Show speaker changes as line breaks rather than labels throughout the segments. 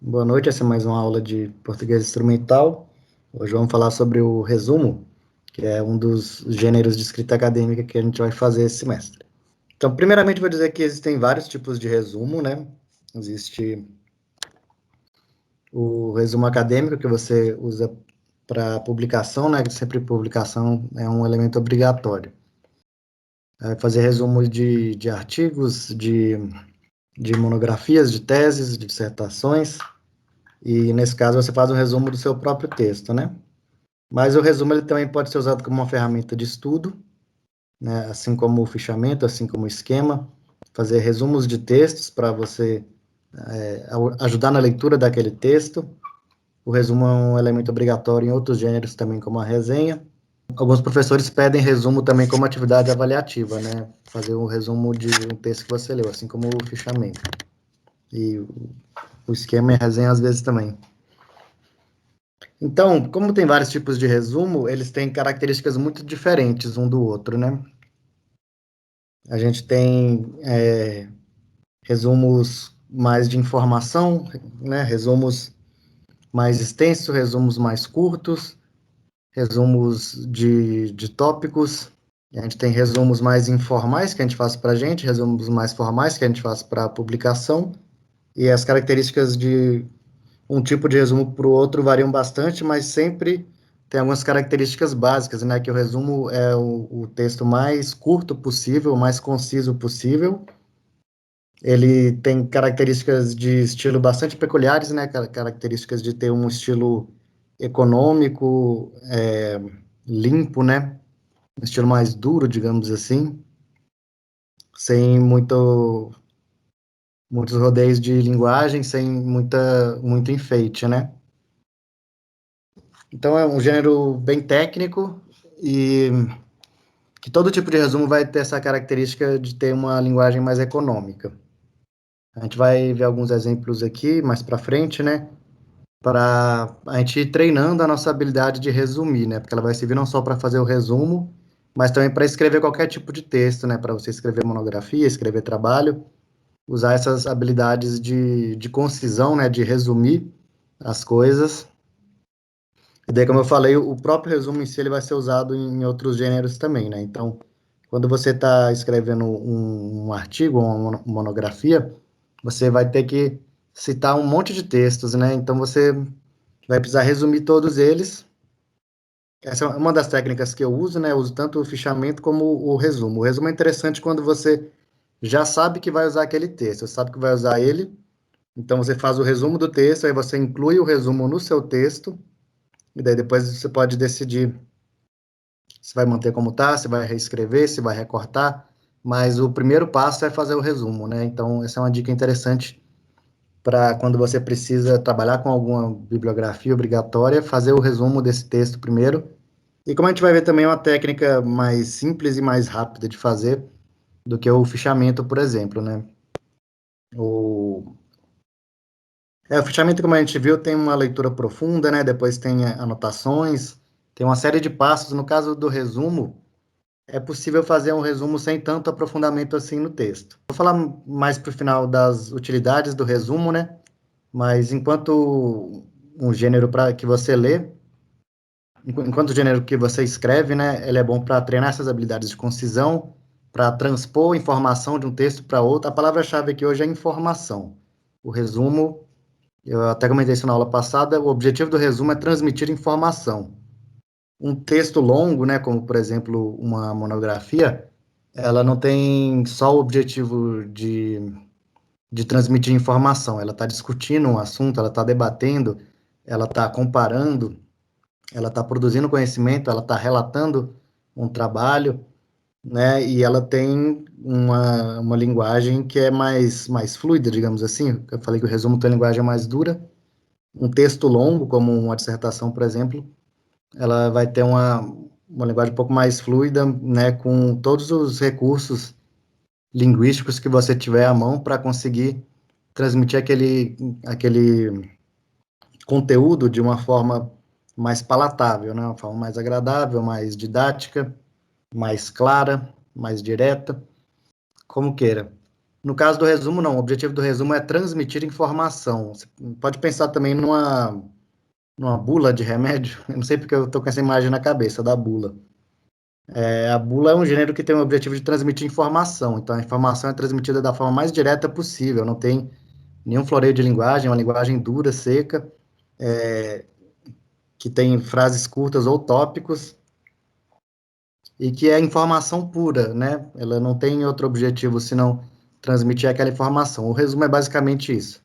Boa noite, essa é mais uma aula de português instrumental. Hoje vamos falar sobre o resumo, que é um dos gêneros de escrita acadêmica que a gente vai fazer esse semestre. Então, primeiramente, vou dizer que existem vários tipos de resumo, né? Existe o resumo acadêmico, que você usa para publicação, né? Que sempre publicação é um elemento obrigatório. Fazer resumos de artigos, de monografias, de teses, de dissertações, e nesse caso você faz um resumo do seu próprio texto, né? Mas o resumo ele também pode ser usado como uma ferramenta de estudo, né? Assim como o fichamento, assim como o esquema, fazer resumos de textos para você ajudar na leitura daquele texto. O resumo é um elemento obrigatório em outros gêneros também, como a resenha. Alguns professores pedem resumo também como atividade avaliativa, né? Fazer um resumo de um texto que você leu, assim como o fichamento. E o esquema e a resenha às vezes também. Então, como tem vários tipos de resumo, eles têm características muito diferentes um do outro, né? A gente tem resumos mais de informação, né? Resumos mais extensos, resumos mais curtos, resumos de tópicos. A gente tem resumos mais informais que a gente faz para a gente, resumos mais formais que a gente faz para publicação. E as características de um tipo de resumo para o outro variam bastante, mas sempre tem algumas características básicas, né? Que o resumo é o texto mais curto possível, mais conciso possível. Ele tem características de estilo bastante peculiares, né? Características de ter um estilo econômico, limpo, né? Um estilo mais duro, digamos assim, sem muitos rodeios de linguagem, sem muito enfeite, né? Então é um gênero bem técnico e que todo tipo de resumo vai ter essa característica de ter uma linguagem mais econômica. A gente vai ver alguns exemplos aqui mais para frente, né? Para a gente ir treinando a nossa habilidade de resumir, né? Porque ela vai servir não só para fazer o resumo, mas também para escrever qualquer tipo de texto, né? Para você escrever monografia, escrever trabalho, usar essas habilidades de concisão, né? De resumir as coisas. E daí, como eu falei, o próprio resumo em si ele vai ser usado em outros gêneros também, né? Então, quando você está escrevendo um artigo, uma monografia, você vai ter que citar um monte de textos, né? Então, você vai precisar resumir todos eles. Essa é uma das técnicas que eu uso, né? Eu uso tanto o fichamento como o resumo. O resumo é interessante quando você já sabe que vai usar aquele texto, você sabe que vai usar ele, então você faz o resumo do texto, aí você inclui o resumo no seu texto, e daí depois você pode decidir se vai manter como está, se vai reescrever, se vai recortar, mas o primeiro passo é fazer o resumo, né? Então, essa é uma dica interessante para quando você precisa trabalhar com alguma bibliografia obrigatória, fazer o resumo desse texto primeiro. E como a gente vai ver também, é uma técnica mais simples e mais rápida de fazer do que o fichamento, por exemplo, né? O, o fichamento, como a gente viu, tem uma leitura profunda, né? Depois tem anotações, tem uma série de passos. No caso do resumo, é possível fazer um resumo sem tanto aprofundamento assim no texto. Vou falar mais para o final das utilidades do resumo, né? Mas enquanto um gênero para que você lê, enquanto o gênero que você escreve, né, ele é bom para treinar essas habilidades de concisão, para transpor informação de um texto para outro. A palavra-chave aqui hoje é informação. O resumo, eu até comentei isso na aula passada, o objetivo do resumo é transmitir informação. Um texto longo, né, como por exemplo uma monografia, ela não tem só o objetivo de transmitir informação, ela está discutindo um assunto, ela está debatendo, ela está comparando, ela está produzindo conhecimento, ela está relatando um trabalho, né, e ela tem uma linguagem que é mais fluida, digamos assim. Eu falei que o resumo tem uma linguagem mais dura. Um texto longo, como uma dissertação, por exemplo, ela vai ter uma linguagem um pouco mais fluida, né, com todos os recursos linguísticos que você tiver à mão para conseguir transmitir aquele conteúdo de uma forma mais palatável, né, uma forma mais agradável, mais didática, mais clara, mais direta, como queira. No caso do resumo, não. O objetivo do resumo é transmitir informação. Você pode pensar também numa bula de remédio. Eu não sei porque eu estou com essa imagem na cabeça da bula. A bula é um gênero que tem o objetivo de transmitir informação. Então, a informação é transmitida da forma mais direta possível. Não tem nenhum floreio de linguagem, é uma linguagem dura, seca, que tem frases curtas ou tópicos, e que é informação pura, né? Ela não tem outro objetivo senão transmitir aquela informação. O resumo é basicamente isso.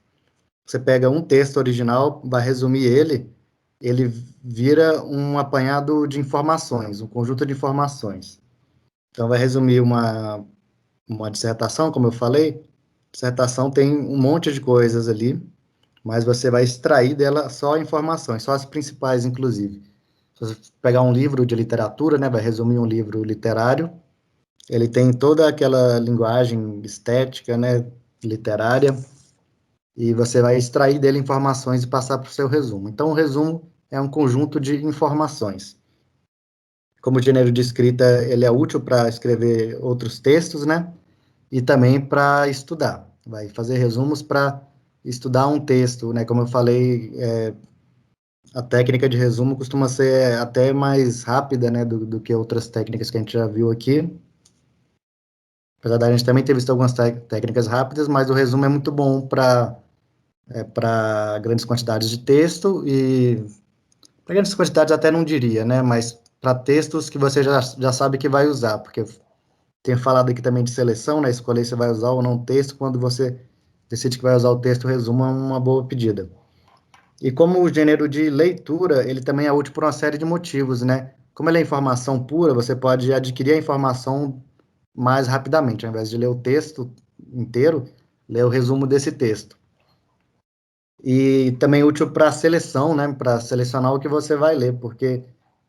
Você pega um texto original, vai resumir ele, ele vira um apanhado de informações, um conjunto de informações. Então, vai resumir uma dissertação, como eu falei. Dissertação tem um monte de coisas ali, mas você vai extrair dela só informações, só as principais, inclusive. Se você pegar um livro de literatura, né, vai resumir um livro literário, ele tem toda aquela linguagem estética, né, literária, e você vai extrair dele informações e passar para o seu resumo. Então, o resumo é um conjunto de informações. Como gênero de escrita, ele é útil para escrever outros textos, né? E também para estudar. Vai fazer resumos para estudar um texto, né? Como eu falei, a técnica de resumo costuma ser até mais rápida, né? Do que outras técnicas que a gente já viu aqui. Apesar da gente também ter visto algumas técnicas rápidas, mas o resumo é muito bom para grandes quantidades de texto e para grandes quantidades até não diria, né? Mas para textos que você já sabe que vai usar, porque eu tenho falado aqui também de seleção, né? Escolher se vai usar ou não texto, quando você decide que vai usar o texto, o resumo é uma boa pedida. E como o gênero de leitura, ele também é útil por uma série de motivos, né? Como ele é informação pura, você pode adquirir a informação mais rapidamente, ao invés de ler o texto inteiro, ler o resumo desse texto. E também útil para seleção, né? Para selecionar o que você vai ler, porque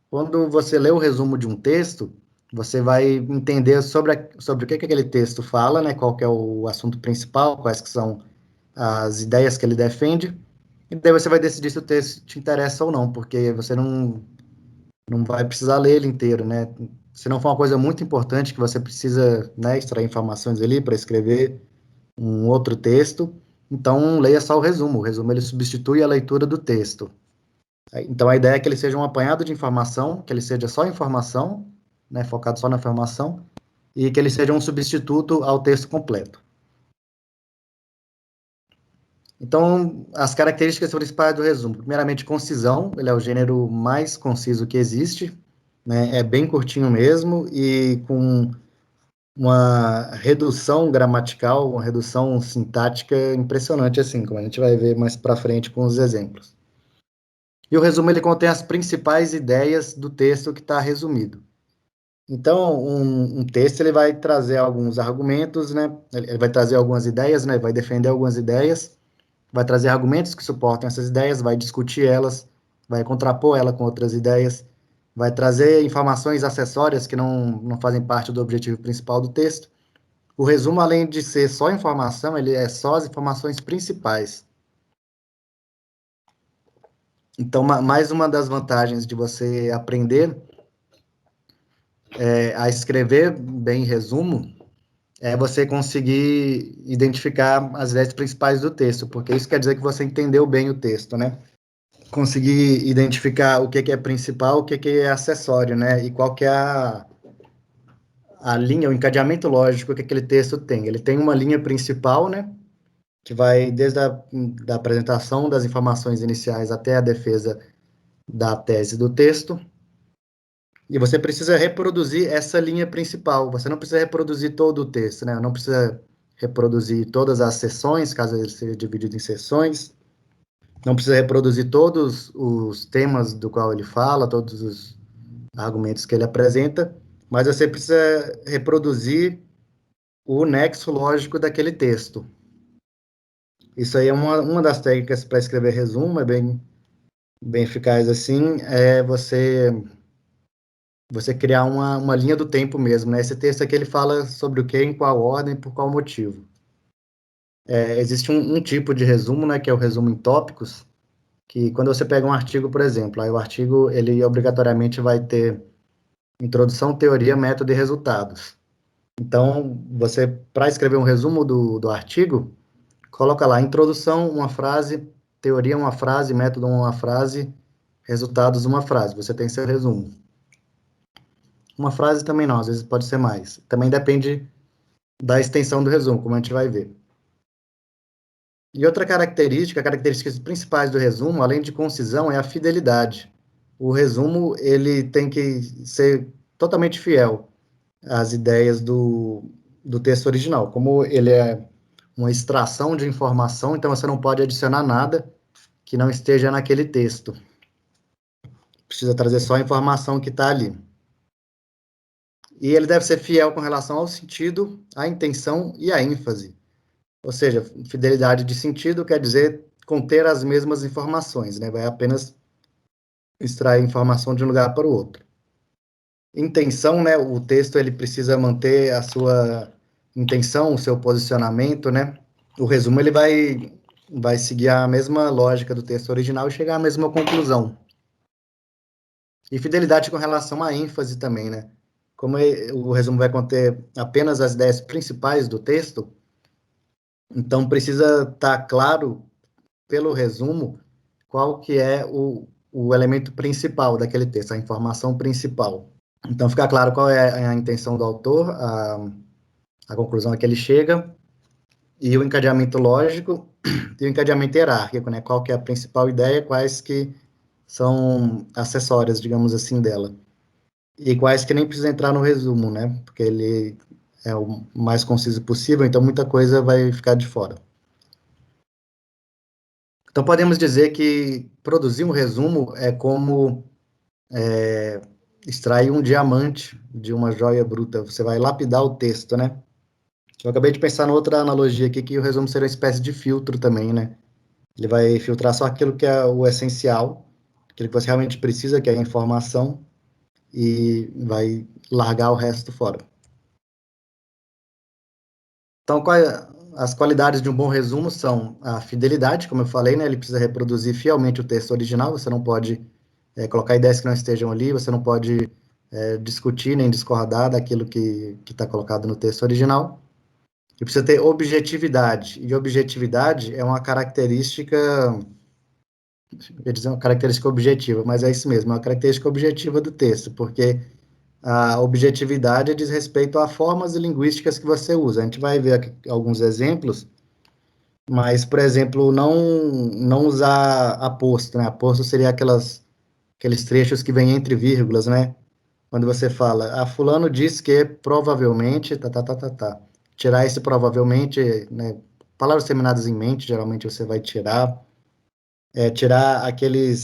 quando você lê o resumo de um texto, você vai entender sobre o que aquele texto fala, né? Qual que é o assunto principal, quais que são as ideias que ele defende, e daí você vai decidir se o texto te interessa ou não, porque você não vai precisar ler ele inteiro, né? Se não for uma coisa muito importante que você precisa, né, extrair informações ali para escrever um outro texto, então leia só o resumo. O resumo ele substitui a leitura do texto. Então a ideia é que ele seja um apanhado de informação, que ele seja só informação, né, focado só na informação, e que ele seja um substituto ao texto completo. Então, as características principais do resumo. Primeiramente, concisão, ele é o gênero mais conciso que existe, né? É bem curtinho mesmo e com uma redução gramatical, uma redução sintática impressionante, assim, como a gente vai ver mais para frente com os exemplos. E o resumo, ele contém as principais ideias do texto que está resumido. Então, um texto, ele vai trazer alguns argumentos, né? Ele vai trazer algumas ideias, né? Vai defender algumas ideias, vai trazer argumentos que suportam essas ideias, vai discutir elas, vai contrapor ela com outras ideias, vai trazer informações acessórias que não fazem parte do objetivo principal do texto. O resumo, além de ser só informação, ele é só as informações principais. Então, mais uma das vantagens de você aprender a escrever bem resumo é você conseguir identificar as ideias principais do texto, porque isso quer dizer que você entendeu bem o texto, né? Conseguir identificar o que é principal, o que é acessório, né? E qual que é a linha, o encadeamento lógico que aquele texto tem. Ele tem uma linha principal, né? Que vai desde da apresentação das informações iniciais até a defesa da tese do texto. E você precisa reproduzir essa linha principal. Você não precisa reproduzir todo o texto, né? Não precisa reproduzir todas as seções, caso ele seja dividido em seções. Não precisa reproduzir todos os temas do qual ele fala, todos os argumentos que ele apresenta, mas você precisa reproduzir o nexo lógico daquele texto. Isso aí é uma das técnicas para escrever resumo, é bem eficaz assim, é você criar uma linha do tempo mesmo, né? Esse texto aqui ele fala sobre o que, em qual ordem, por qual motivo. Existe um tipo de resumo, né, que é o resumo em tópicos, que quando você pega um artigo, por exemplo, aí o artigo ele obrigatoriamente vai ter introdução, teoria, método e resultados. Então, você, para escrever um resumo do artigo, coloca lá, introdução, uma frase, teoria, uma frase, método, uma frase, resultados, uma frase. Você tem seu resumo. Uma frase também não, às vezes pode ser mais. Também depende da extensão do resumo, como a gente vai ver. E outra característica, características principais do resumo, além de concisão, é a fidelidade. O resumo, ele tem que ser totalmente fiel às ideias do texto original. Como ele é uma extração de informação, então você não pode adicionar nada que não esteja naquele texto. Precisa trazer só a informação que está ali. E ele deve ser fiel com relação ao sentido, à intenção e à ênfase. Ou seja, fidelidade de sentido quer dizer conter as mesmas informações, né? Vai apenas extrair informação de um lugar para o outro. Intenção, né? O texto ele precisa manter a sua intenção, o seu posicionamento, né? O resumo ele vai seguir a mesma lógica do texto original e chegar à mesma conclusão. E fidelidade com relação à ênfase também, né? Como o resumo vai conter apenas as ideias principais do texto, então precisa estar claro pelo resumo qual que é o elemento principal daquele texto, a informação principal. Então fica claro qual é a intenção do autor, a conclusão a que ele chega, e o encadeamento lógico e o encadeamento hierárquico, né? Qual que é a principal ideia, quais que são acessórias, digamos assim, dela. E quais que nem precisa entrar no resumo, né? Porque ele é o mais conciso possível, então muita coisa vai ficar de fora. Então podemos dizer que produzir um resumo é como extrair um diamante de uma joia bruta. Você vai lapidar o texto, né? Eu acabei de pensar em outra analogia aqui, que o resumo seria uma espécie de filtro também, né? Ele vai filtrar só aquilo que é o essencial, aquilo que você realmente precisa, que é a informação, e vai largar o resto fora. Então, as qualidades de um bom resumo são a fidelidade, como eu falei, né? Ele precisa reproduzir fielmente o texto original, você não pode colocar ideias que não estejam ali, você não pode discutir nem discordar daquilo que está colocado no texto original. E precisa ter objetividade, e objetividade é uma característica, eu ia dizer uma característica objetiva, mas é isso mesmo, é uma característica objetiva do texto, porque a objetividade diz respeito a formas linguísticas que você usa. A gente vai ver aqui alguns exemplos, mas, por exemplo, não usar aposto, né? Aposto seria aqueles trechos que vêm entre vírgulas, né? Quando você fala, fulano diz que provavelmente, tá. Tirar esse provavelmente, né? Palavras terminadas em mente, geralmente você vai tirar. Tirar aquele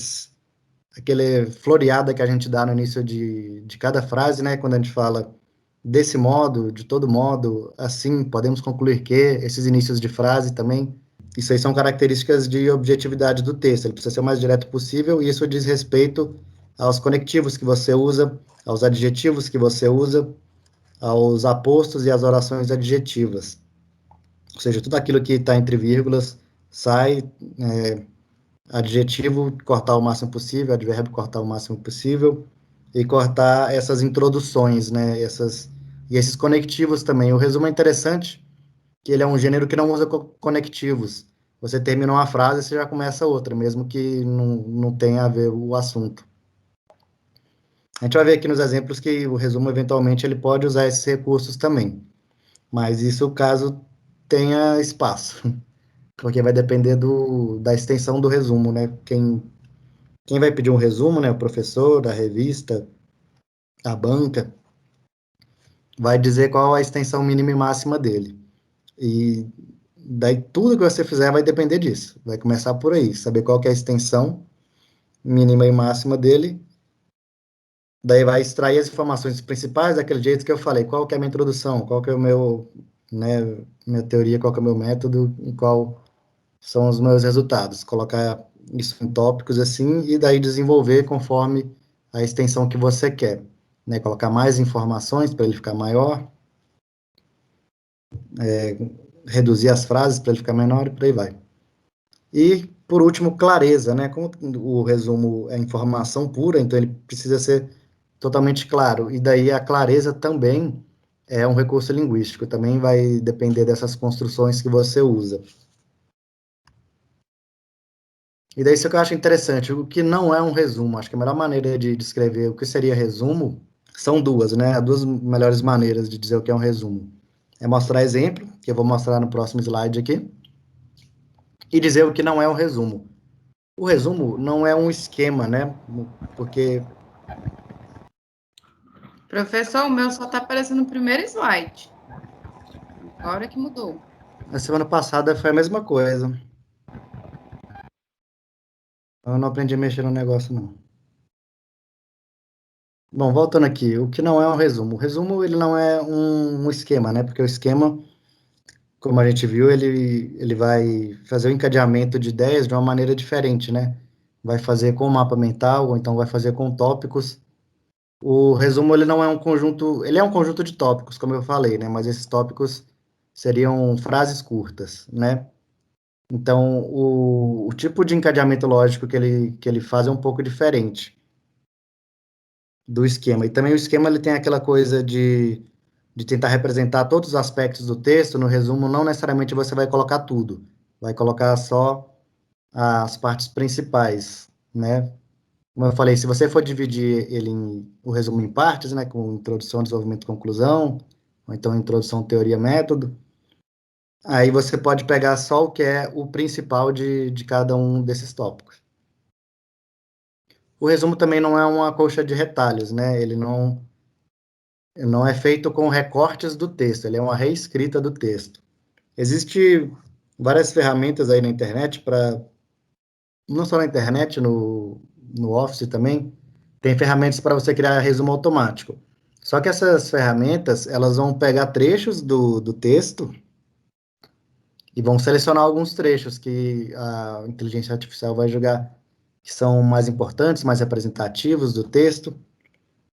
floreada que a gente dá no início de cada frase, né? Quando a gente fala desse modo, de todo modo, assim, podemos concluir que, esses inícios de frase também, isso aí são características de objetividade do texto, ele precisa ser o mais direto possível, e isso diz respeito aos conectivos que você usa, aos adjetivos que você usa, aos apostos e às orações adjetivas. Ou seja, tudo aquilo que está entre vírgulas sai, adjetivo, cortar o máximo possível, advérbio, cortar o máximo possível, e cortar essas introduções, né, e esses conectivos também. O resumo é interessante, que ele é um gênero que não usa conectivos. Você termina uma frase, você já começa outra, mesmo que não tenha a ver o assunto. A gente vai ver aqui nos exemplos que o resumo, eventualmente, ele pode usar esses recursos também, mas isso caso tenha espaço, porque vai depender da extensão do resumo, né? Quem vai pedir um resumo, né? O professor, a revista, a banca, vai dizer qual a extensão mínima e máxima dele. E daí tudo que você fizer vai depender disso. Vai começar por aí, saber qual que é a extensão mínima e máxima dele. Daí vai extrair as informações principais daquele jeito que eu falei. Qual que é a minha introdução? Qual que é o meu, né, minha teoria? Qual que é o meu método? E qual são os meus resultados? Colocar isso em tópicos assim e daí desenvolver conforme a extensão que você quer, né? Colocar mais informações para ele ficar maior, reduzir as frases para ele ficar menor e por aí vai. E, por último, clareza, né? Como o resumo é informação pura, então ele precisa ser totalmente claro. E daí a clareza também é um recurso linguístico, também vai depender dessas construções que você usa. E daí isso que eu acho interessante, o que não é um resumo, acho que a melhor maneira de descrever o que seria resumo são duas, né? As duas melhores maneiras de dizer o que é um resumo. É mostrar exemplo, que eu vou mostrar no próximo slide aqui, e dizer o que não é um resumo. O resumo não é um esquema, né? Porque
Professor, o meu só está aparecendo no primeiro slide. Agora que mudou.
na semana passada foi a mesma coisa. Eu não aprendi a mexer no negócio, não. Bom, voltando aqui, o que não é um resumo? O resumo, ele não é um esquema, né? Porque o esquema, como a gente viu, ele vai fazer o encadeamento de ideias de uma maneira diferente, né? Vai fazer com mapa mental, ou então vai fazer com tópicos. O resumo, ele não é um conjunto, ele é um conjunto de tópicos, como eu falei, né? Mas esses tópicos seriam frases curtas, né? Então, o tipo de encadeamento lógico que ele faz é um pouco diferente do esquema. E também o esquema, ele tem aquela coisa de tentar representar todos os aspectos do texto. No resumo, não necessariamente você vai colocar tudo, vai colocar só as partes principais, né? Como eu falei, se você for dividir o resumo em partes, né, com introdução, desenvolvimento, conclusão, ou então introdução, teoria, método, aí você pode pegar só o que é o principal de cada um desses tópicos. O resumo também não é uma colcha de retalhos, né? Ele não é feito com recortes do texto, ele é uma reescrita do texto. Existe várias ferramentas aí na internet para, não só na internet, no Office também, tem ferramentas para você criar resumo automático. Só que essas ferramentas, elas vão pegar trechos do texto e vão selecionar alguns trechos que a inteligência artificial vai julgar que são mais importantes, mais representativos do texto,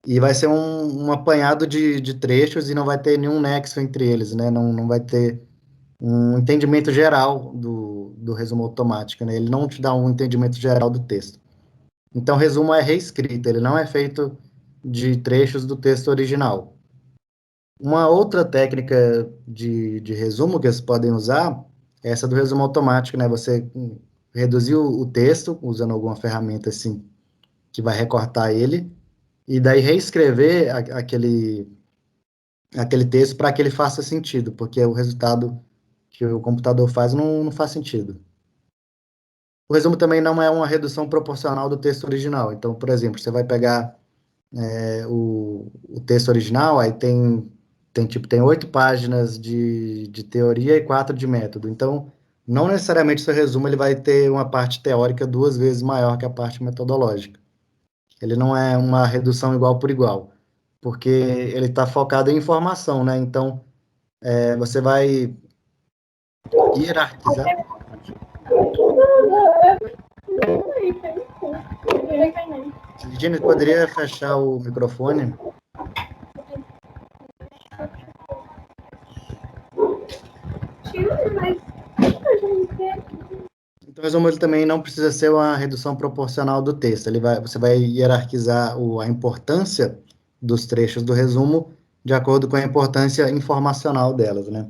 e vai ser um apanhado de trechos e não vai ter nenhum nexo entre eles, né? Não vai ter um entendimento geral do resumo automático, né? Ele não te dá um entendimento geral do texto. Então, o resumo é reescrito, ele não é feito de trechos do texto original. Uma outra técnica de resumo que vocês podem usar é essa do resumo automático, né? Você reduzir o texto usando alguma ferramenta assim que vai recortar ele e daí reescrever aquele texto para que ele faça sentido, porque o resultado que o computador faz não faz sentido. O resumo também não é uma redução proporcional do texto original. Então, por exemplo, você vai pegar o texto original, aí tem 8 páginas de teoria e 4 de método. Então, não necessariamente o seu resumo ele vai ter uma parte teórica 2 vezes maior que a parte metodológica. Ele não é uma redução igual por igual, porque ele está focado em informação, né? Então, você vai hierarquizar. Virginia, poderia fechar o microfone? Então, o resumo ele também não precisa ser uma redução proporcional do texto. Você vai hierarquizar a importância dos trechos do resumo de acordo com a importância informacional delas, né?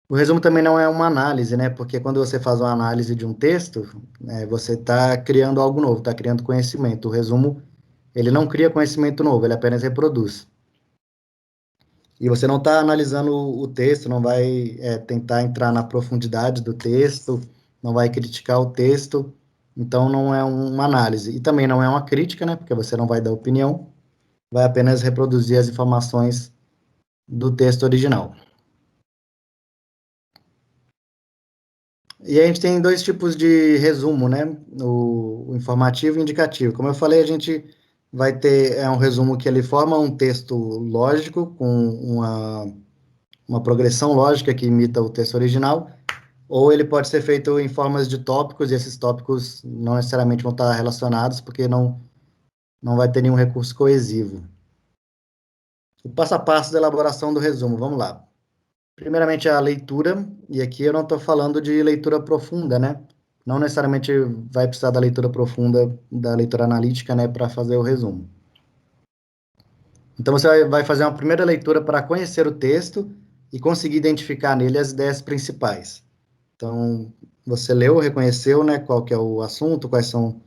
O resumo também não é uma análise, né? Porque quando você faz uma análise de um texto, você está criando algo novo, está criando conhecimento. O resumo, ele não cria conhecimento novo, ele apenas reproduz. E você não está analisando o texto, não vai tentar entrar na profundidade do texto, não vai criticar o texto, então não é uma análise. E também não é uma crítica, né? Porque você não vai dar opinião, vai apenas reproduzir as informações do texto original. E a gente tem dois tipos de resumo, né? O informativo e o indicativo. Como eu falei, a gente vai ter um resumo que ele forma um texto lógico com uma progressão lógica que imita o texto original, ou ele pode ser feito em formas de tópicos, e esses tópicos não necessariamente vão estar relacionados, porque não vai ter nenhum recurso coesivo. O passo a passo da elaboração do resumo, vamos lá. Primeiramente, a leitura, e aqui eu não estou falando de leitura profunda, né? Não necessariamente vai precisar da leitura profunda, da leitura analítica, né, para fazer o resumo. Então, você vai fazer uma primeira leitura para conhecer o texto e conseguir identificar nele as ideias principais. Então, você leu, reconheceu, né, qual que é o assunto, quais são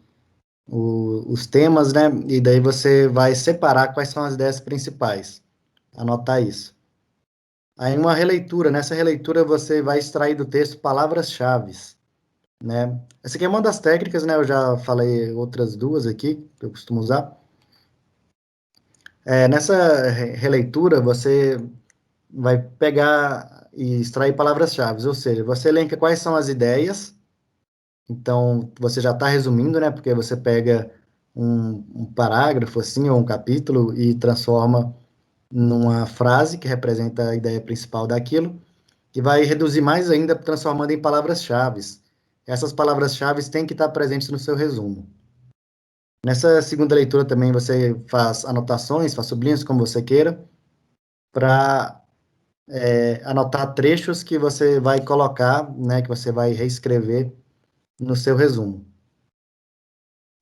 os temas, né, e daí você vai separar quais são as ideias principais, anotar isso. Aí, uma releitura, nessa releitura você vai extrair do texto palavras-chave, né. Essa aqui é uma das técnicas, né, eu já falei outras duas aqui, que eu costumo usar. Nessa releitura, você vai pegar e extrair palavras-chave, ou seja, você elenca quais são as ideias, então você já está resumindo, né? Porque você pega um parágrafo assim, ou um capítulo e transforma numa frase que representa a ideia principal daquilo, e vai reduzir mais ainda, transformando em palavras-chave. Essas palavras-chave têm que estar presentes no seu resumo. Nessa segunda leitura também você faz anotações, faz sublinhos, como você queira, para anotar trechos que você vai colocar, né, que você vai reescrever no seu resumo.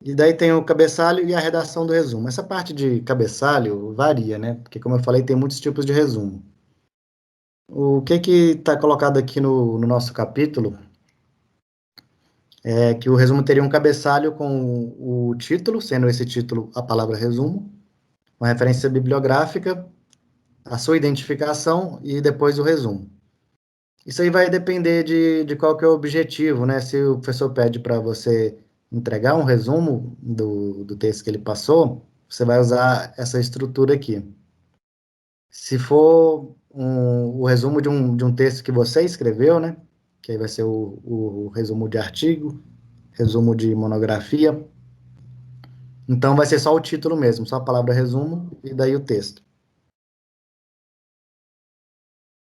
E daí tem o cabeçalho e a redação do resumo. Essa parte de cabeçalho varia, né? Porque, como eu falei, tem muitos tipos de resumo. O que está colocado aqui no nosso capítulo é que o resumo teria um cabeçalho com o título, sendo esse título a palavra resumo, uma referência bibliográfica, a sua identificação e depois o resumo. Isso aí vai depender de qual que é o objetivo, né? Se o professor pede para você entregar um resumo do texto que ele passou, você vai usar essa estrutura aqui. Se for o resumo de um texto que você escreveu, né? Que aí vai ser o resumo de artigo, resumo de monografia. Então vai ser só o título mesmo, só a palavra resumo e daí o texto.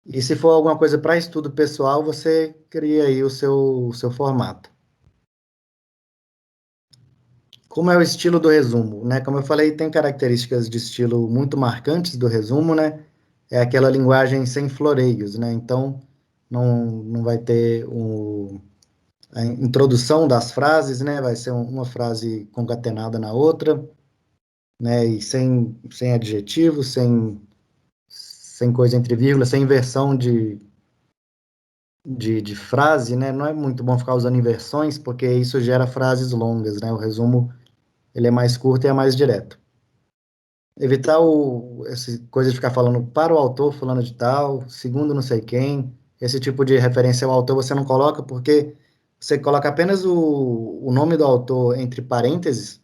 E se for alguma coisa para estudo pessoal, você cria aí o seu formato. Como é o estilo do resumo, né? Como eu falei, tem características de estilo muito marcantes do resumo, né? É aquela linguagem sem floreios, né? Então, não vai ter a introdução das frases, né? Vai ser uma frase concatenada na outra, né? E sem adjetivo, sem coisa entre vírgulas, sem inversão de frase, né? Não é muito bom ficar usando inversões, porque isso gera frases longas, né? O resumo, ele é mais curto e é mais direto. Evitar essa coisa de ficar falando para o autor, fulano de tal, segundo não sei quem, esse tipo de referência ao autor você não coloca, porque você coloca apenas o nome do autor entre parênteses,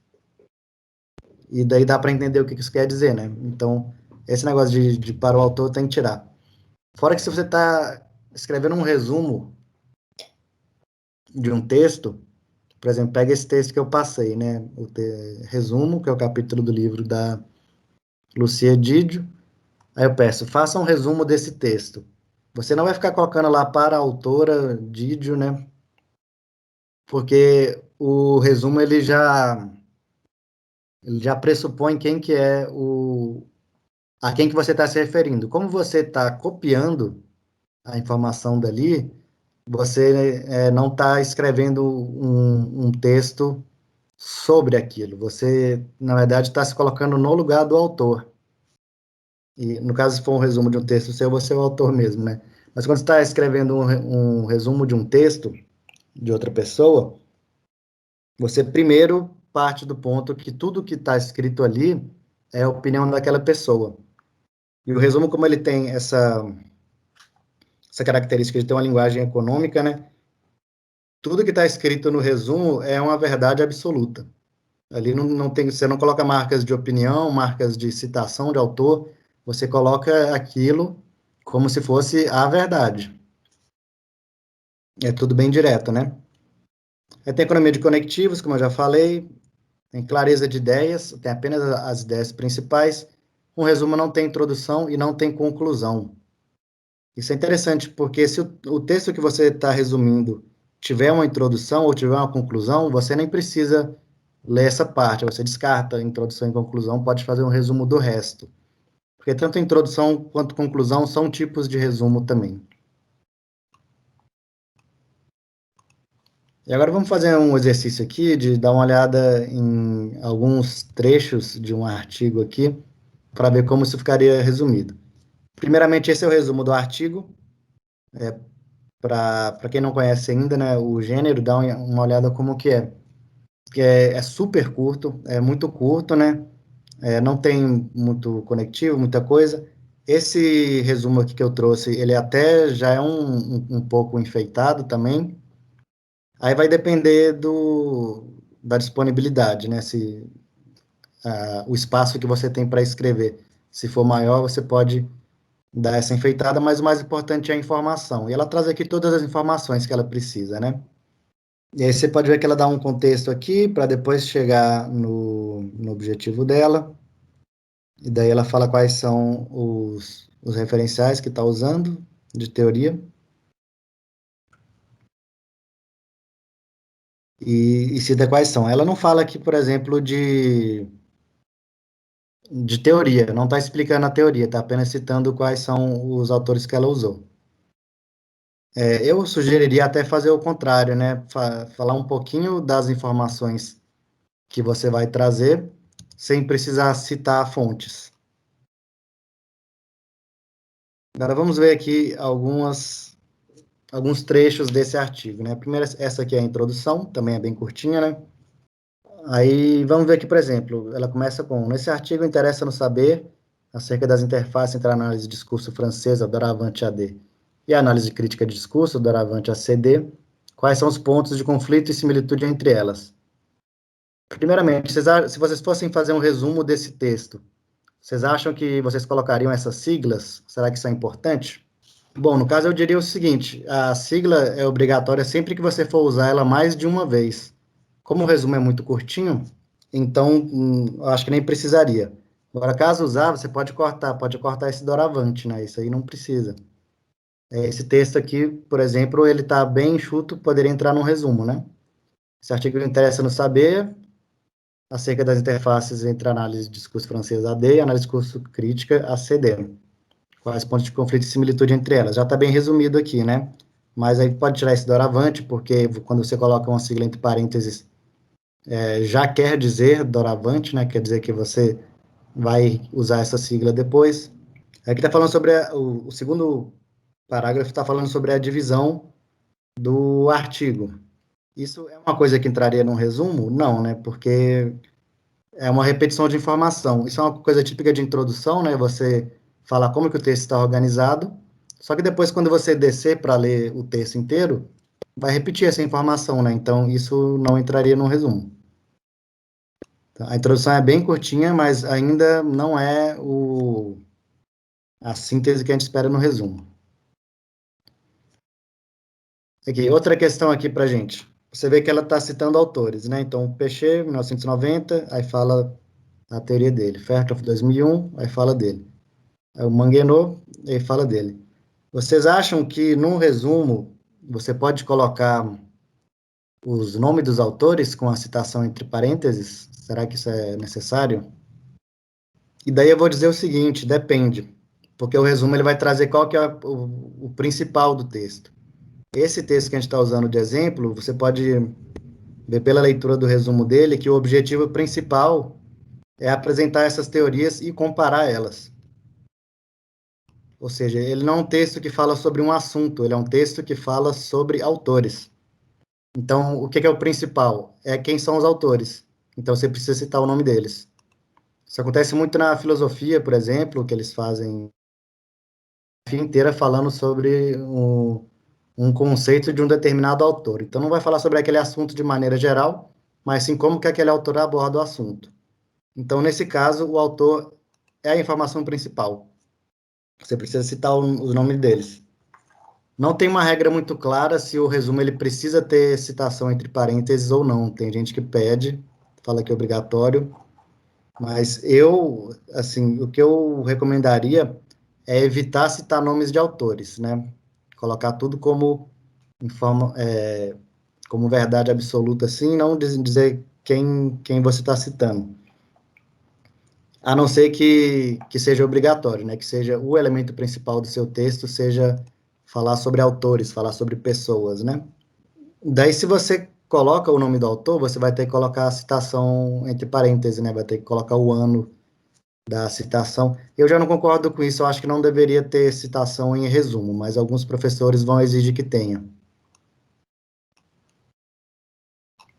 e daí dá para entender o que isso quer dizer, né? Então, esse negócio de para o autor tem que tirar. Fora que se você está escrevendo um resumo de um texto, por exemplo, pega esse texto que eu passei, né? Resumo, que é o capítulo do livro da Lucia Didio. Aí eu peço, faça um resumo desse texto. Você não vai ficar colocando lá para a autora Didio, né? Porque o resumo ele já pressupõe quem que é a quem que você está se referindo. Como você está copiando a informação dali, você não está escrevendo um texto sobre aquilo. Você, na verdade, está se colocando no lugar do autor. E, no caso, se for um resumo de um texto seu, você é o autor mesmo, né? Mas quando você está escrevendo um resumo de um texto de outra pessoa, você primeiro parte do ponto que tudo que está escrito ali é a opinião daquela pessoa. E o resumo, como ele tem essa característica de ter uma linguagem econômica, né? Tudo que está escrito no resumo é uma verdade absoluta. Ali não tem, você não coloca marcas de opinião, marcas de citação de autor, você coloca aquilo como se fosse a verdade. É tudo bem direto, né? Aí tem economia de conectivos, como eu já falei, tem clareza de ideias, tem apenas as ideias principais. Um resumo não tem introdução e não tem conclusão. Isso é interessante, porque se o texto que você está resumindo tiver uma introdução ou tiver uma conclusão, você nem precisa ler essa parte, você descarta a introdução e conclusão, pode fazer um resumo do resto. Porque tanto introdução quanto conclusão são tipos de resumo também. E agora vamos fazer um exercício aqui de dar uma olhada em alguns trechos de um artigo aqui para ver como isso ficaria resumido. Primeiramente, esse é o resumo do artigo. Para quem não conhece ainda, né, o gênero, dá uma olhada como que é. Que é super curto, é muito curto, né? Não tem muito conectivo, muita coisa. Esse resumo aqui que eu trouxe, ele até já é um pouco enfeitado também. Aí vai depender da disponibilidade, né? Se o espaço que você tem para escrever, se for maior, você pode dar essa enfeitada, mas o mais importante é a informação. E ela traz aqui todas as informações que ela precisa, né? E aí você pode ver que ela dá um contexto aqui para depois chegar no objetivo dela. E daí ela fala quais são os referenciais que está usando de teoria. E cita quais são. Ela não fala aqui, por exemplo, de teoria, não está explicando a teoria, está apenas citando quais são os autores que ela usou. Eu sugeriria até fazer o contrário, né? Falar um pouquinho das informações que você vai trazer, sem precisar citar fontes. Agora vamos ver aqui alguns trechos desse artigo, né? Primeiro, essa aqui é a introdução, também é bem curtinha, né? Aí vamos ver aqui, por exemplo, ela começa com: nesse artigo interessa-nos saber acerca das interfaces entre a análise de discurso francesa, Doravante AD, e a análise crítica de discurso, Doravante ACD, quais são os pontos de conflito e similitude entre elas. Primeiramente, se vocês fossem fazer um resumo desse texto, vocês acham que vocês colocariam essas siglas? Será que isso é importante? Bom, no caso eu diria o seguinte: a sigla é obrigatória sempre que você for usar ela mais de uma vez. Como o resumo é muito curtinho, então eu acho que nem precisaria. Agora, caso usar, você pode cortar esse doravante, né? Isso aí não precisa. Esse texto aqui, por exemplo, ele está bem enxuto, poderia entrar num resumo, né? Esse artigo interessa no saber acerca das interfaces entre análise de discurso francês AD e análise de discurso crítica ACD. Quais pontos de conflito e similitude entre elas? Já está bem resumido aqui, né? Mas aí pode tirar esse doravante, porque quando você coloca uma sigla entre parênteses, já quer dizer doravante, né? Quer dizer que você vai usar essa sigla depois. Aqui está falando sobre o segundo parágrafo, está falando sobre a divisão do artigo. Isso é uma coisa que entraria num resumo? Não, né? Porque é uma repetição de informação. Isso é uma coisa típica de introdução, né? Você fala como que o texto está organizado, só que depois, quando você descer para ler o texto inteiro, vai repetir essa informação, né? Então, isso não entraria no resumo. Tá? A introdução é bem curtinha, mas ainda não é a síntese que a gente espera no resumo. Aqui, outra questão aqui para gente. Você vê que ela está citando autores, né? Então, Pechet, 1990, aí fala a teoria dele. Fertov, 2001, aí fala dele. Aí o Manguenot, aí fala dele. Vocês acham que, num resumo, você pode colocar os nomes dos autores com a citação entre parênteses? Será que isso é necessário? E daí eu vou dizer o seguinte, depende, porque o resumo ele vai trazer qual que é o principal do texto. Esse texto que a gente está usando de exemplo, você pode ver pela leitura do resumo dele que o objetivo principal é apresentar essas teorias e comparar elas. Ou seja, ele não é um texto que fala sobre um assunto, ele é um texto que fala sobre autores. Então, o que é o principal? É quem são os autores. Então, você precisa citar o nome deles. Isso acontece muito na filosofia, por exemplo, que eles fazem a fim inteira falando sobre um conceito de um determinado autor. Então, não vai falar sobre aquele assunto de maneira geral, mas sim como que aquele autor aborda o assunto. Então, nesse caso, o autor é a informação principal. Você precisa citar os nomes deles. Não tem uma regra muito clara se o resumo ele precisa ter citação entre parênteses ou não. Tem gente que pede, fala que é obrigatório, mas assim, o que eu recomendaria é evitar citar nomes de autores, né? Colocar tudo como verdade absoluta, assim, não dizer quem você está citando. A não ser que seja obrigatório, né? Que seja o elemento principal do seu texto, seja falar sobre autores, falar sobre pessoas, né? Daí, se você coloca o nome do autor, você vai ter que colocar a citação entre parênteses, né? Vai ter que colocar o ano da citação. Eu já não concordo com isso, eu acho que não deveria ter citação em resumo, mas alguns professores vão exigir que tenha.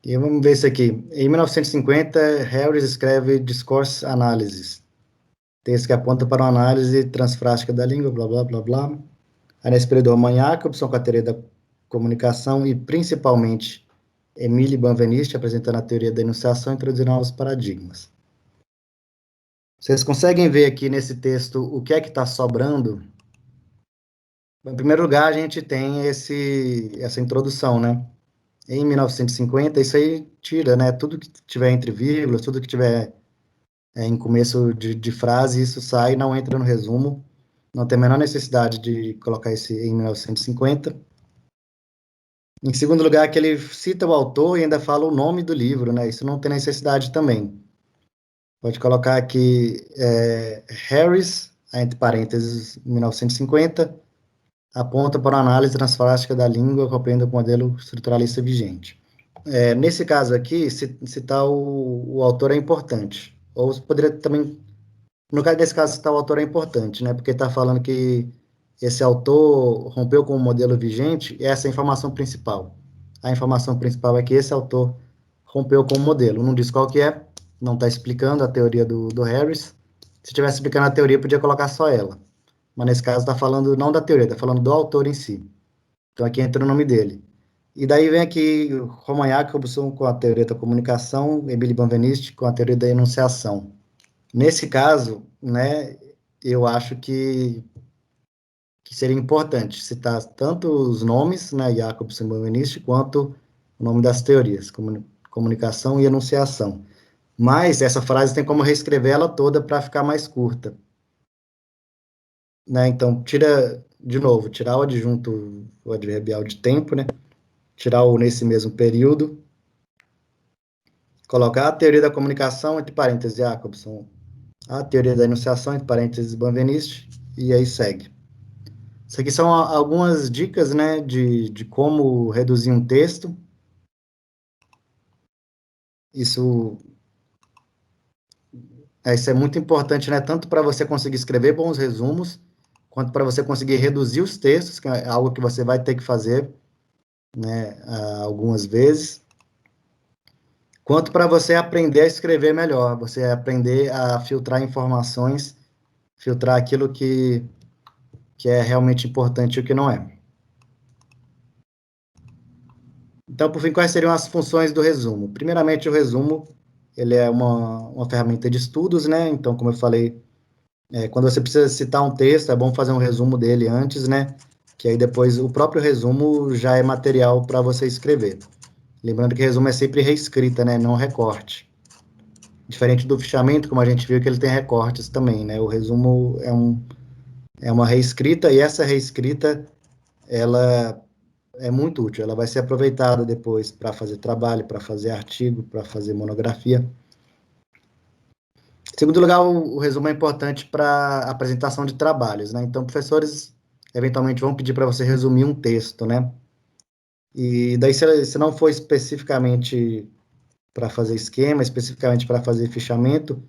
E vamos ver isso aqui. Em 1950, Harris escreve Discourse Analysis, texto que aponta para uma análise transfrástica da língua, blá, blá, blá, blá. Aí, nesse período, Roman Jacobson, com a teoria da comunicação, e principalmente Emile Benveniste, apresentando a teoria da enunciação, introduzindo novos paradigmas. Vocês conseguem ver aqui nesse texto o que é que está sobrando? Em primeiro lugar, a gente tem essa introdução, né? Em 1950, isso aí tira, né? Tudo que tiver entre vírgulas, tudo que tiver em começo de frase, isso sai, não entra no resumo. Não tem a menor necessidade de colocar esse em 1950. Em segundo lugar, que ele cita o autor e ainda fala o nome do livro, né? Isso não tem necessidade também. Pode colocar aqui Harris, entre parênteses, 1950, aponta para uma análise transfrástica da língua, compreendendo o modelo estruturalista vigente. Nesse caso aqui, citar o autor é importante. Ou poderia também, no caso desse caso, citar o autor é importante, né? Porque está falando que esse autor rompeu com o modelo vigente, e essa é a informação principal. A informação principal é que esse autor rompeu com o modelo. Não diz qual que é, não está explicando a teoria do Harris. Se estivesse explicando a teoria, podia colocar só ela. Mas nesse caso está falando não da teoria, está falando do autor em si. Então aqui entra o nome dele. E daí vem aqui Roman Jacobson com a teoria da comunicação, Emile Benveniste com a teoria da enunciação. Nesse caso, né, eu acho que seria importante citar tanto os nomes, né, Jacobson e Benveniste, quanto o nome das teorias, comunicação e enunciação. Mas essa frase tem como reescrever ela toda para ficar mais curta. Né? Então, de novo, tirar o adjunto, o adverbial de tempo, né? Tirar o nesse mesmo período, colocar a teoria da comunicação, entre parênteses, Jacobson, a teoria da enunciação, entre parênteses, Benveniste, e aí segue. Isso aqui são algumas dicas, né, de como reduzir um texto. Isso, isso é muito importante, né, tanto para você conseguir escrever bons resumos, quanto para você conseguir reduzir os textos, que é algo que você vai ter que fazer, né, algumas vezes, quanto para você aprender a escrever melhor, você aprender a filtrar informações, filtrar aquilo que é realmente importante e o que não é. Então, por fim, quais seriam as funções do resumo? Primeiramente, o resumo, ele é uma ferramenta de estudos, né? Então, como eu falei, quando você precisa citar um texto, é bom fazer um resumo dele antes, né? Que aí depois o próprio resumo já é material para você escrever. Lembrando que resumo é sempre reescrita, né? Não recorte. Diferente do fichamento, como a gente viu, que ele tem recortes também, né? O resumo é uma reescrita, e essa reescrita, ela é muito útil, ela vai ser aproveitada depois para fazer trabalho, para fazer artigo, para fazer monografia. Em segundo lugar, o resumo é importante para apresentação de trabalhos, né? Então, professores eventualmente vão pedir para você resumir um texto, né? E daí, se não for especificamente para fazer esquema, especificamente para fazer fichamento,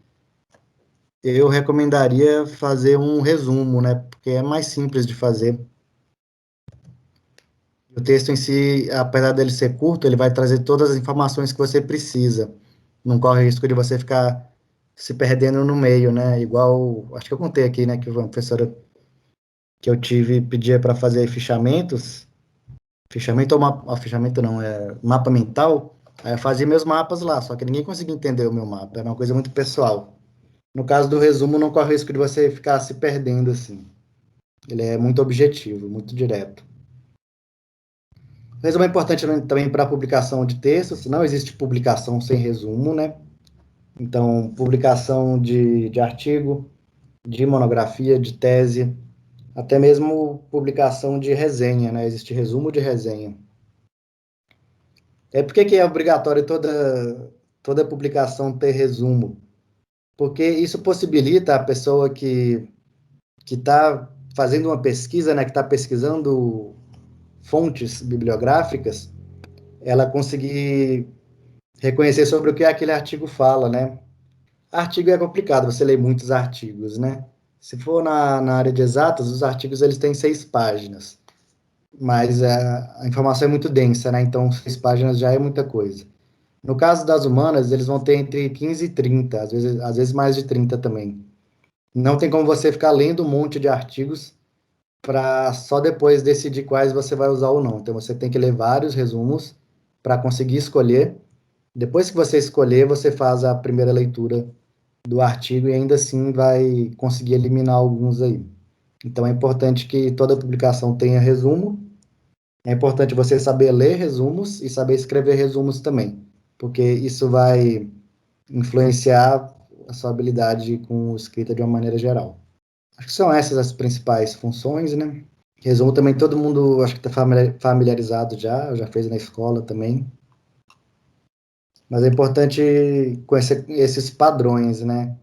eu recomendaria fazer um resumo, né? Porque é mais simples de fazer. O texto em si, apesar dele ser curto, ele vai trazer todas as informações que você precisa. Não corre o risco de você ficar se perdendo no meio, né? Igual, acho que eu contei aqui, né, que uma professora que eu tive pedia para fazer fichamentos, fichamento ou mapa, fichamento não, mapa mental, aí eu fazia meus mapas lá, só que ninguém conseguia entender o meu mapa, era uma coisa muito pessoal. No caso do resumo, não corre o risco de você ficar se perdendo assim. Ele é muito objetivo, muito direto. O resumo é importante também para a publicação de textos, não existe publicação sem resumo, né? Então, publicação de artigo, de monografia, de tese, até mesmo publicação de resenha, né? Existe resumo de resenha. Por que é obrigatório toda publicação ter resumo? Porque isso possibilita a pessoa que está fazendo uma pesquisa, né, que está pesquisando fontes bibliográficas, ela conseguir reconhecer sobre o que aquele artigo fala, né? Artigo é complicado, você lê muitos artigos, né? Se for na área de exatas, os artigos eles têm 6 páginas, mas a informação é muito densa, né? Então, 6 páginas já é muita coisa. No caso das humanas, eles vão ter entre 15 e 30, às vezes mais de 30 também. Não tem como você ficar lendo um monte de artigos para só depois decidir quais você vai usar ou não. Então, você tem que ler vários resumos para conseguir escolher. Depois que você escolher, você faz a primeira leitura do artigo e ainda assim vai conseguir eliminar alguns aí. Então, é importante que toda publicação tenha resumo. É importante você saber ler resumos e saber escrever resumos também, porque isso vai influenciar a sua habilidade com escrita de uma maneira geral. Acho que são essas as principais funções, né? Resumo também todo mundo acho que está familiarizado já fez na escola também. Mas é importante conhecer esses padrões, né?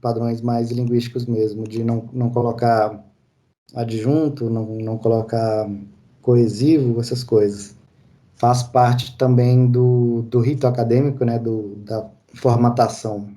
Padrões mais linguísticos mesmo, de não colocar adjunto, não colocar coesivo, essas coisas. Faz parte também do rito acadêmico, né? Da formatação.